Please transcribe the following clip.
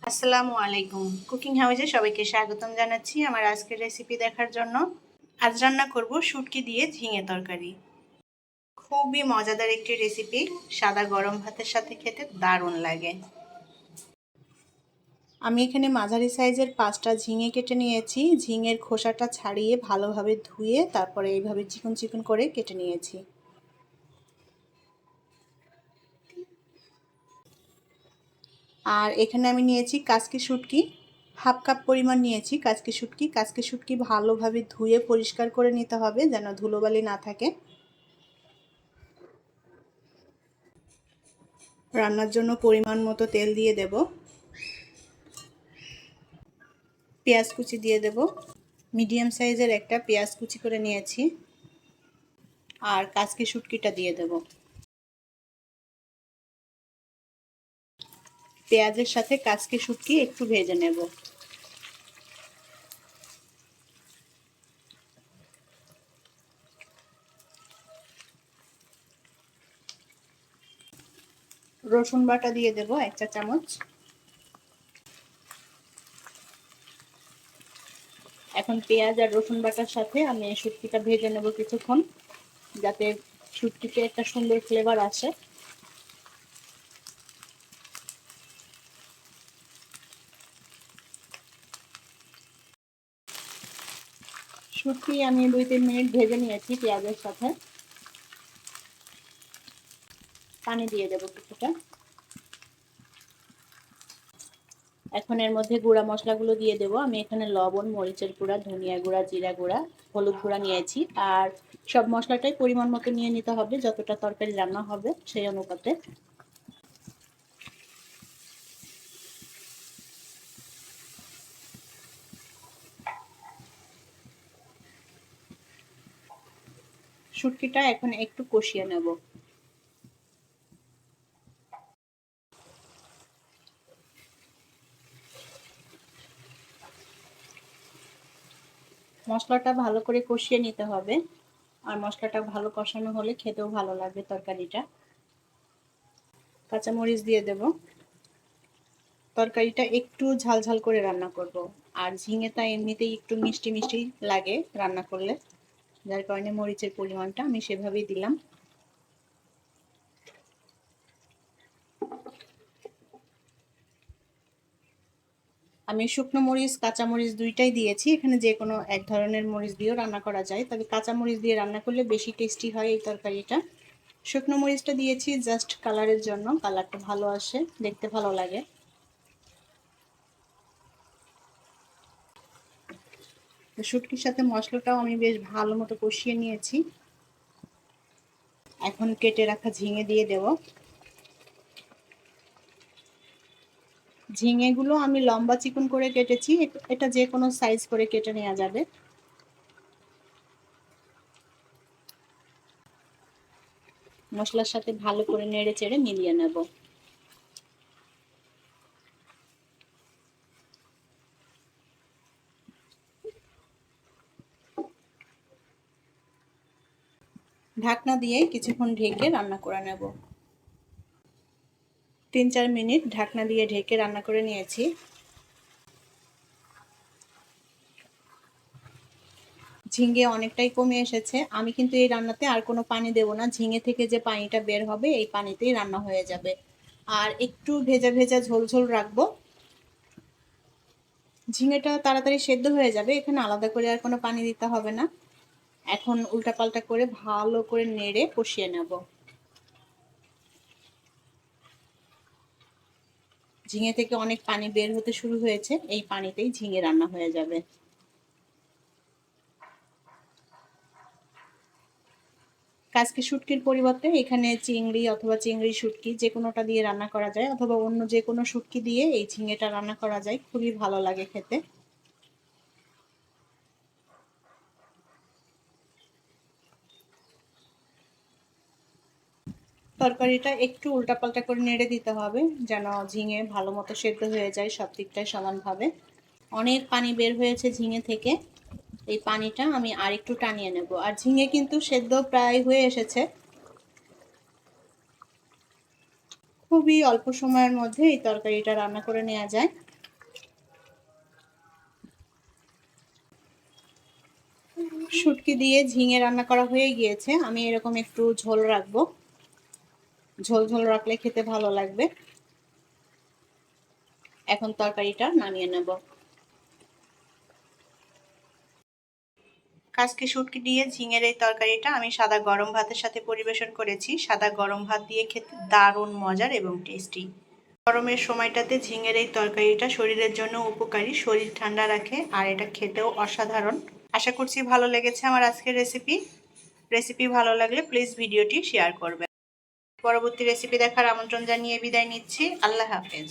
আসসালামু আলাইকুম। কুকিং হাউসে সবাইকে স্বাগতম জানাচ্ছি আমার আজকের রেসিপি দেখার জন্য। আজ রান্না করব শুটকি দিয়ে ঝিঙে তরকারি। খুবই মজাদার একটি রেসিপি, সাদা গরম ভাতের সাথে খেতে দারুণ লাগে। আমি এখানে মাঝারি সাইজের 5টা ঝিঙে কেটে নিয়েছি। ঝিঙের খোসাটা ছাড়িয়ে ভালোভাবে ধুয়ে তারপরে এইভাবে চিকন চিকন করে কেটে নিয়েছি। আর এখানে আমি নিয়েছি কাচকি শুটকি, হাফ কাপ পরিমাণ নিয়েছি কাচকি শুটকি। কাচকি শুটকি ভালোভাবে ধুয়ে পরিষ্কার করে নিতে হবে যেন ধুলোবালি না থাকে। রান্নার জন্য পরিমাণ মতো তেল দিয়ে দেব, পেঁয়াজ কুচি দিয়ে দেব। মিডিয়াম সাইজের একটা পেঁয়াজ কুচি করে নিয়েছি আর কাচকি শুটকিটা দিয়ে দেব। পেঁয়াজের সাথে কাচকি শুটকি একটু ভেজে নেব। রসুন বাটা দিয়ে দেব 1 চা চামচ। এখন পেঁয়াজ আর রসুন বাটার সাথে আমি শুটকিটা ভেজে নেব কিছুক্ষণ, যাতে শুটকিতে একটা সুন্দর ফ্লেভার আসে। শুটকি আমি 2-3 মিনিট ভেজে নিয়েছি পেঁয়াজের সাথে। পানি দিয়ে দেব কিছুটা। এখন এর মধ্যে গুঁড়া মশলাগুলো দিয়ে দেব। আমি এখানে লবণ, মরিচের গুঁড়া, ধনিয়া গুঁড়া, জিরা গুঁড়া, হলুদ গুঁড়া নিয়েছি। আর সব মশলাটাই পরিমাণ মতো নিয়ে নিতে হবে, যতটা তরকারি রান্না হবে সেই অনুপাতে। শুটকিটা এখন একটু কষিয়ে নেব। মশলাটা ভালো করে কষিয়ে নিতে হবে, আর মশলাটা ভালো কষানো হলে খেতেও ভালো লাগবে তরকারিটা। কাঁচামরিচ দিয়ে দেব। তরকারিটা একটু ঝাল ঝাল করে রান্না করব। আর ঝিঙেটা এমনিতেই একটু মিষ্টি মিষ্টি লাগে রান্না করলে, যার কারণে মরিচের পরিমাণটা আমি সেভাবেই দিলাম। আমি শুকনো মরিচ, কাঁচা মরিচ দুইটাই দিয়েছি। এখানে যে কোনো এক ধরনের মরিচ দিয়েও রান্না করা যায়, তবে কাঁচা মরিচ দিয়ে রান্না করলে বেশি টেস্টি হয় এই তরকারিটা। শুকনো মরিচটা দিয়েছি জাস্ট কালারের জন্য, কালারটা ভালো আসে, দেখতে ভালো লাগে। তো শুটকির সাথে মশলাটাও আমি বেশ ভালো মতো কষিয়ে নিয়েছি। এখন কেটে রাখা ঝিঙে দিয়ে দেব। ঝিঙেগুলো আমি লম্বা চিকন করে কেটেছি, এটা যে কোনো সাইজ করে কেটে নেওয়া যাবে। মশলার সাথে ভালো করে নেড়ে চেড়ে মিলিয়ে নেব। ঢাকনা দিয়ে কিছুক্ষণ ঢেকে রান্না করে নেব। 3-4 মিনিট ঢাকনা দিয়ে ঢেকে রান্না করে নিয়েছি। ঝিঙে অনেকটাই কমে এসেছে। আমি কিন্তু এই রান্নাতে আর কোনো পানি দেব না, ঝিঙে থেকে যে পানিটা বের হবে এই পানিতেই রান্না হয়ে যাবে। আর একটু ভেজা ভেজা ঝোল ঝোল রাখবো। ঝিঙেটা তাড়াতাড়ি সেদ্ধ হয়ে যাবে, এখানে আলাদা করে আর কোনো পানি দিতে হবে না। এখন উল্টাপাল্টা করে ভালো করে নেড়ে কষিয়ে নেব। ঝিঙে থেকে অনেক পানি বের হতে শুরু হয়েছে, এই পানিতেই ঝিঙে রান্না হয়ে যাবে। কাচকি শুটকির পরিবর্তে এখানে চিংড়ি অথবা চিংড়ি শুটকি যে কোনোটা দিয়ে রান্না করা যায়, অথবা অন্য যে কোনো শুটকি দিয়ে এই ঝিঙেটা রান্না করা যায়, খুবই ভালো লাগে খেতে। তরকারিটা একটু উল্টাপাল্টা করে নেড়ে দিতে হবে যেন ঝিঙে ভালো মতো সেদ্ধ হয়ে যায় সব দিকটাই সমানভাবে। অনেক পানি বের হয়েছে ঝিঙে থেকে, এই পানিটা আমি আর একটু টানিয়ে নেব। আর ঝিঙে কিন্তু সেদ্ধ প্রায় হয়ে এসেছে। খুবই অল্প সময়ের মধ্যে এই তরকারিটা রান্না করে নেওয়া যায়। শুটকি দিয়ে ঝিঙে রান্না করা হয়ে গিয়েছে। আমি এরকম একটু ঝোল রাখবো, ঝোল ঝোল রাখলে খেতে ভালো লাগবে। এখন তরকারিটা নামিয়ে নেব। আজকে শুটকি দিয়ে ঝিঙের এই তরকারিটা আমি সাদা গরম ভাতের সাথে পরিবেশন করেছি। সাদা গরম ভাত দিয়ে খেতে দারুণ মজার এবং টেস্টি। গরমের সময়টাতে ঝিঙের এই তরকারিটা শরীরের জন্য উপকারী, শরীর ঠান্ডা রাখে, আর এটা খেতেও অসাধারণ। আশা করছি ভালো লেগেছে আমার আজকের রেসিপি ভালো লাগলে প্লিজ ভিডিওটি শেয়ার করবেন। পরবর্তী রেসিপি দেখার আমন্ত্রণ জানিয়ে বিদায় নিচ্ছি। আল্লাহ হাফেজ।